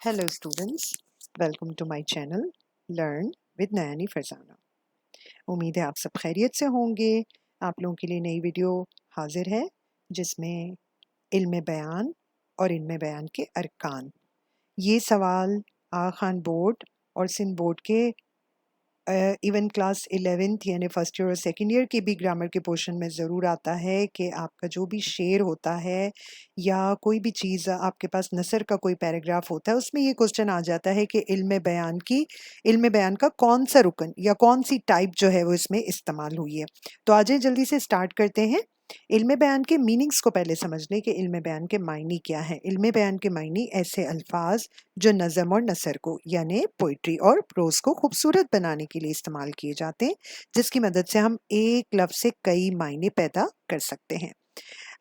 Hello students, welcome to my channel Learn with नयानी Farzana. उम्मीद है आप सब खैरियत से होंगे। आप लोगों के लिए नई वीडियो हाजिर है जिसमें इल्म बयान और इल्म बयान के अरकान, ये सवाल आगा खान बोर्ड और सिंध बोर्ड के इवन क्लास 11th यानी फर्स्ट ईयर और सेकंड ईयर के भी ग्रामर के पोर्शन में ज़रूर आता है कि आपका जो भी शेर होता है या कोई भी चीज़ आपके पास नसर का कोई पैराग्राफ होता है, उसमें ये क्वेश्चन आ जाता है कि इल्म बयान का कौन सा रुकन या कौन सी टाइप जो है वो इसमें इस्तेमाल हुई है। तो आज जल्दी से स्टार्ट करते हैं। इल्म बयान के मीनिंग्स को पहले समझ लें कि इल्म बयान के मायनी क्या है। इल्म बयान के मायनी ऐसे अल्फाज जो नज़म और नसर को यानी पोइट्री और प्रोज को खूबसूरत बनाने के लिए इस्तेमाल किए जाते हैं, जिसकी मदद से हम एक लफ्ज़ से कई मायने पैदा कर सकते हैं।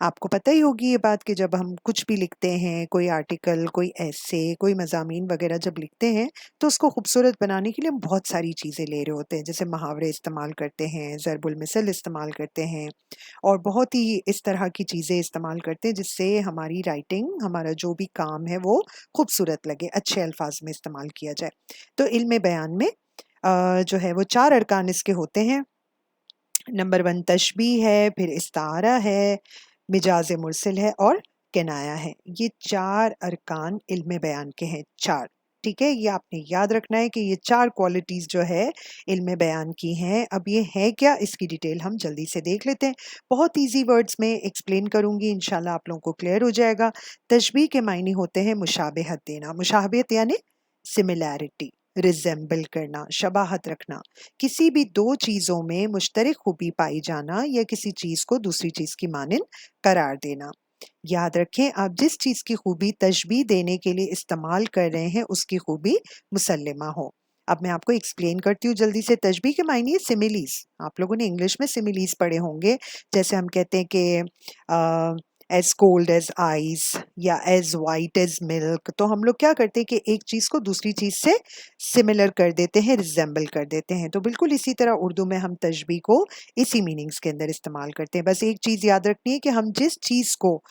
आपको पता ही होगी ये बात कि जब हम कुछ भी लिखते हैं, कोई आर्टिकल, कोई ऐसे, कोई मज़ामीन वगैरह जब लिखते हैं तो उसको खूबसूरत बनाने के लिए हम बहुत सारी चीज़ें ले रहे होते हैं। जैसे मुहावरे इस्तेमाल करते हैं, ज़रबुल मिसल इस्तेमाल करते हैं और बहुत ही इस तरह की चीज़ें इस्तेमाल करते हैं जिससे हमारी राइटिंग, हमारा जो भी काम है वो खूबसूरत लगे, अच्छे अल्फाज में इस्तेमाल किया जाए। तो इल्म बयान में जो है वो 4 अरकान इसके होते हैं। नंबर 1 तशबीह है, फिर इस्तारा है, मिजाज मुरसिल है और किनाया है। ये 4 अरकान इल्म बयान के हैं, 4। ठीक है, ये आपने याद रखना है कि ये 4 क्वालिटीज़ जो है इल्म बयान की हैं। अब ये है क्या, इसकी डिटेल हम जल्दी से देख लेते हैं। बहुत इजी वर्ड्स में एक्सप्लेन करूंगी, इंशाल्लाह आप लोगों को क्लियर हो जाएगा। तशबीह के मायने होते हैं मुशाबहत देना। मुशाबहत यानी सिमिलैरिटी, रिजेंबल करना, शबाहत रखना, किसी भी दो चीज़ों में मुश्तरक खूबी पाई जाना या किसी चीज़ को दूसरी चीज़ की मानिंद करार देना। याद रखें, आप जिस चीज़ की खूबी तशबीह देने के लिए इस्तेमाल कर रहे हैं उसकी खूबी मुसल्लिमा हो। अब मैं आपको एक्सप्लेन करती हूँ जल्दी से। तशबीह के मायने सिमिलीज, आप लोगों ने इंग्लिश में सिमिलीज पढ़े होंगे। जैसे हम कहते हैं कि एज कोल्ड एज आइस या एज वाइट एज मिल्क, तो हम लोग क्या करते हैं कि एक चीज़ को दूसरी चीज़ से सिमिलर कर देते हैं, रिजेंबल कर देते हैं। तो बिल्कुल इसी तरह उर्दू में हम तशबीह को इसी मीनिंग्स के अंदर इस्तेमाल करते हैं। बस एक चीज़ याद रखनी है कि हम जिस चीज़ को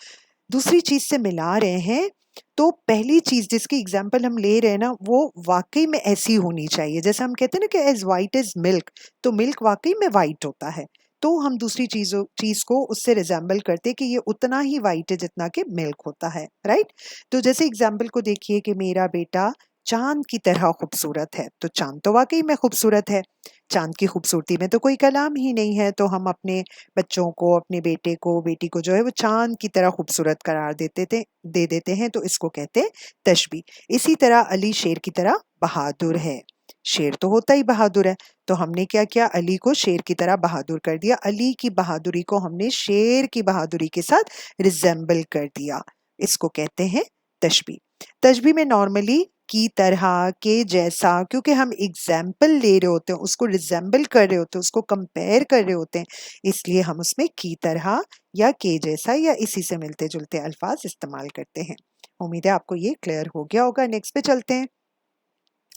दूसरी चीज़ से मिला रहे हैं, तो पहली चीज़ जिसकी एग्जाम्पल हम ले रहे हैं ना, वो वाकई में ऐसी होनी चाहिए। जैसे हम कहते हैं ना कि एज वाइट एज मिल्क, तो मिल्क वाकई में वाइट होता है, तो हम दूसरी चीज़ को उससे रिजेंबल करते हैं कि ये उतना ही वाइट है जितना कि मिल्क होता है, राइट। तो जैसे एग्जाम्पल को देखिए कि मेरा बेटा चांद की तरह खूबसूरत है, तो चांद तो वाकई में खूबसूरत है। चांद की खूबसूरती में तो कोई कलाम ही नहीं है, तो हम अपने बच्चों को, अपने बेटे को, बेटी को जो है वो चांद की तरह खूबसूरत करार दे देते हैं, तो इसको कहते हैं तशबीह। इसी तरह अली शेर की तरह बहादुर है। शेर तो होता ही बहादुर है, तो हमने क्या किया, अली को शेर की तरह बहादुर कर दिया। अली की बहादुरी को हमने शेर की बहादुरी के साथ रिजेंबल कर दिया, इसको कहते हैं तशबीह। तशबीह में नॉर्मली की तरह, के जैसा, क्योंकि हम एग्जाम्पल ले रहे होते हैं, उसको रिजेंबल कर रहे होते हैं, उसको कंपेयर कर रहे होते हैं, इसलिए हम उसमें की तरह या के जैसा या इसी से मिलते जुलते अल्फाज इस्तेमाल करते हैं। उम्मीद है आपको ये क्लियर हो गया होगा। नेक्स्ट पे चलते हैं।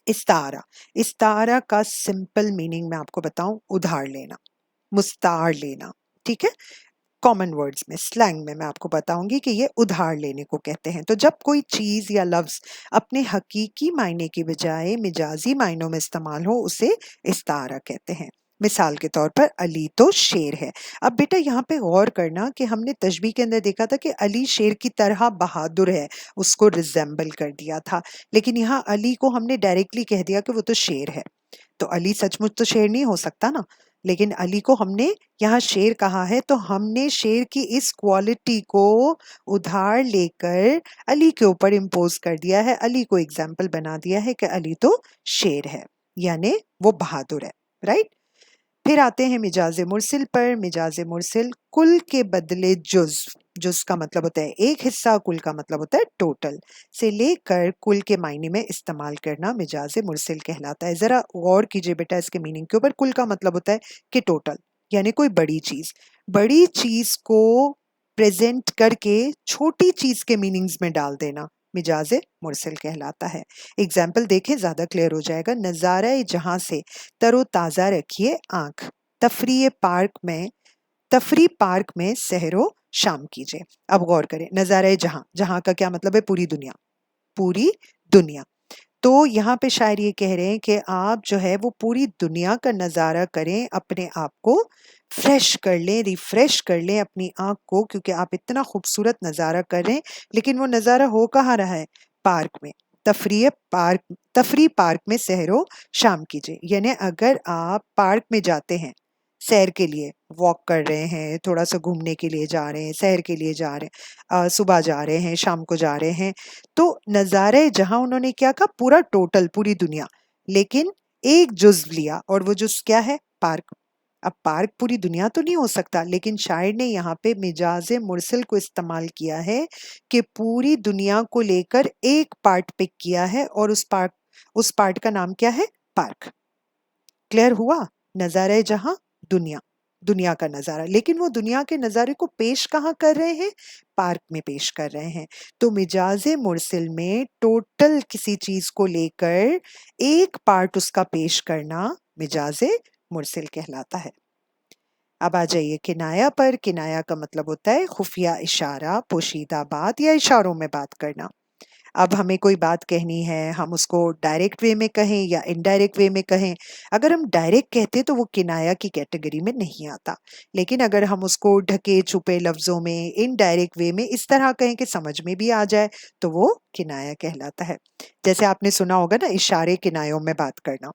इस्तारा। इस्तारा का सिंपल मीनिंग मैं आपको बताऊं, उधार लेना, मुस्तार लेना। ठीक है, कॉमन वर्ड्स में, स्लैंग में मैं आपको बताऊंगी कि ये उधार लेने को कहते हैं। तो जब कोई चीज़ या लफ्ज़ अपने हकीकी मायने की बजाय मिजाजी मायनों में इस्तेमाल हो, उसे इस्तारा कहते हैं। मिसाल के तौर पर अली तो शेर है। अब बेटा यहाँ पे गौर करना कि हमने तशबीह के अंदर देखा था कि अली शेर की तरह बहादुर है, उसको रिजेंबल कर दिया था। लेकिन यहाँ अली को हमने डायरेक्टली कह दिया कि वो तो शेर है, तो अली सचमुच तो शेर नहीं हो सकता ना। लेकिन अली को हमने यहाँ शेर कहा है, तो हमने शेर की इस क्वालिटी को उधार लेकर अली के ऊपर इम्पोज कर दिया है, अली को एग्जाम्पल बना दिया है कि अली तो शेर है, यानी वो बहादुर है, राइट। फिर आते हैं मिजाज मुरसिल पर। मिजाज मुरसिल कुल के बदले जुज, जुज का मतलब होता है एक हिस्सा, कुल का मतलब होता है टोटल, से लेकर कुल के मायने में इस्तेमाल करना मिजाज मुरसिल कहलाता है। जरा गौर कीजिए बेटा इसके मीनिंग के ऊपर। कुल का मतलब होता है कि टोटल, यानी कोई बड़ी चीज को प्रेजेंट करके छोटी चीज के मीनिंग्स में डाल देना मिजाज मुरसिल कहलाता है। एग्जाम्पल देखें, ज्यादा क्लियर हो जाएगा। नजारा जहां से तरोताजा रखिए आंख, तफरी पार्क में सहरो शाम कीजिए। अब गौर करें, नजारा जहां, जहां का क्या मतलब है, पूरी दुनिया, पूरी दुनिया। तो यहाँ पे शायर ये कह रहे हैं कि आप जो है वो पूरी दुनिया का नज़ारा करें, अपने आप को फ्रेश कर लें, रिफ्रेश कर लें अपनी आँख को, क्योंकि आप इतना खूबसूरत नज़ारा कर रहे हैं। लेकिन वो नज़ारा हो कहाँ रहा है? पार्क में। तफरी पार्क में सहरो शाम कीजिए। यानी अगर आप पार्क में जाते हैं सैर के लिए, वॉक कर रहे हैं, थोड़ा सा घूमने के लिए जा रहे हैं, सैर के लिए जा रहे हैं, सुबह जा रहे हैं, शाम को जा रहे हैं, तो नज़ारे जहाँ उन्होंने क्या कहा, पूरा टोटल पूरी दुनिया, लेकिन एक जुज़्व लिया, और वो जुज़्व क्या है? पार्क। अब पार्क पूरी दुनिया तो नहीं हो सकता, लेकिन शायर ने यहाँ पे मिजाज मुरसिल को इस्तेमाल किया है कि पूरी दुनिया को लेकर एक पार्ट पिक किया है, और उस पार्ट का नाम क्या है? पार्क। क्लियर हुआ? नज़ारा जहाँ, दुनिया, दुनिया का नज़ारा, लेकिन वो दुनिया के नज़ारे को पेश कहाँ कर रहे हैं? पार्क में पेश कर रहे हैं। तो मिजाजे मुरसिल में टोटल किसी चीज को लेकर एक पार्ट उसका पेश करना मिजाजे मुरसिल कहलाता है। अब आ जाइए किनाया पर। किनाया का मतलब होता है खुफिया इशारा, पोशीदा बात या इशारों में बात करना। अब हमें कोई बात कहनी है, हम उसको डायरेक्ट वे में कहें या इनडायरेक्ट वे में कहें। अगर हम डायरेक्ट कहते तो वो किनाया की कैटेगरी में नहीं आता, लेकिन अगर हम उसको ढके छुपे लफ्जों में, इनडायरेक्ट वे में इस तरह कहें कि समझ में भी आ जाए, तो वो किनाया कहलाता है। जैसे आपने सुना होगा ना, इशारे किनायों में बात करना।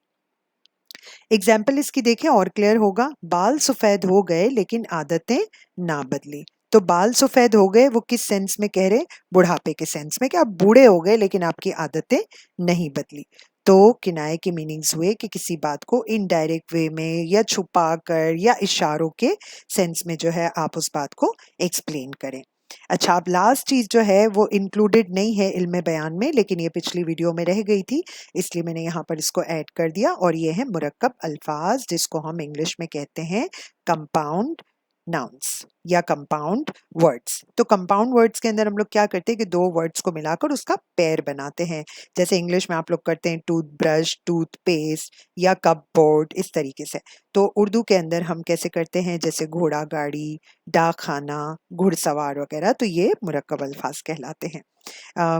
एग्जाम्पल इसकी देखें और क्लियर होगा। बाल सफेद हो गए लेकिन आदतें ना बदली। तो बाल सफेद हो गए वो किस सेंस में कह रहे हैं? बुढ़ापे के सेंस में, कि आप बूढ़े हो गए लेकिन आपकी आदतें नहीं बदली। तो किनाए के मीनिंग्स हुए कि किसी बात को इनडायरेक्ट वे में या छुपा कर या इशारों के सेंस में जो है आप उस बात को एक्सप्लेन करें। अच्छा, अब लास्ट चीज जो है वो इंक्लूडेड नहीं है इल्म बयान में, लेकिन ये पिछली वीडियो में रह गई थी, इसलिए मैंने यहाँ पर इसको ऐड कर दिया, और ये है मुरक्कब अल्फाज, जिसको हम इंग्लिश में कहते हैं कंपाउंड नाउन्स या कंपाउंड वर्ड्स। तो कंपाउंड वर्ड्स के अंदर हम लोग क्या करते हैं कि दो वर्ड्स को मिलाकर उसका पेयर बनाते हैं। जैसे इंग्लिश में आप लोग करते हैं टूथ ब्रश, टूथ पेस्ट या कप बोर्ड, इस तरीके से। तो उर्दू के अंदर हम कैसे करते हैं? जैसे घोड़ा गाड़ी, डाक खाना, घुड़सवार वगैरह। तो ये मुरक्कब अल्फाज कहलाते हैं।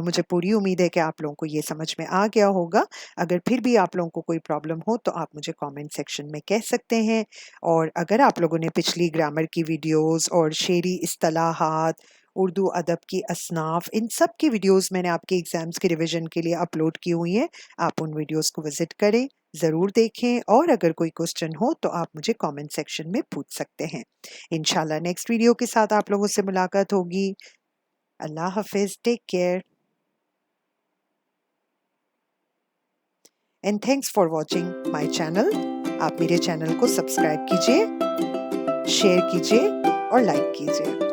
मुझे पूरी उम्मीद है कि आप लोगों को ये समझ में आ गया होगा। अगर फिर भी आप लोगों को कोई प्रॉब्लम हो तो आप मुझे कमेंट सेक्शन में कह सकते हैं। और अगर आप लोगों ने पिछली ग्रामर की वीडियोस और शेरी इस्तिलाहात, उर्दू अदब की असनाफ, इन सब की वीडियोस मैंने आपके एग्जाम्स के रिवीजन के लिए अपलोड की हुई हैं। आप उन वीडियोस को विजिट करें, ज़रूर देखें, और अगर कोई क्वेश्चन हो तो आप मुझे कमेंट सेक्शन में पूछ सकते हैं। इंशाल्लाह नेक्स्ट वीडियो के साथ आप लोगों से मुलाकात होगी। अल्लाह हाफिज, take care and thanks for watching my channel. आप मेरे चैनल को सब्सक्राइब कीजिए, शेयर कीजिए और लाइक कीजिए।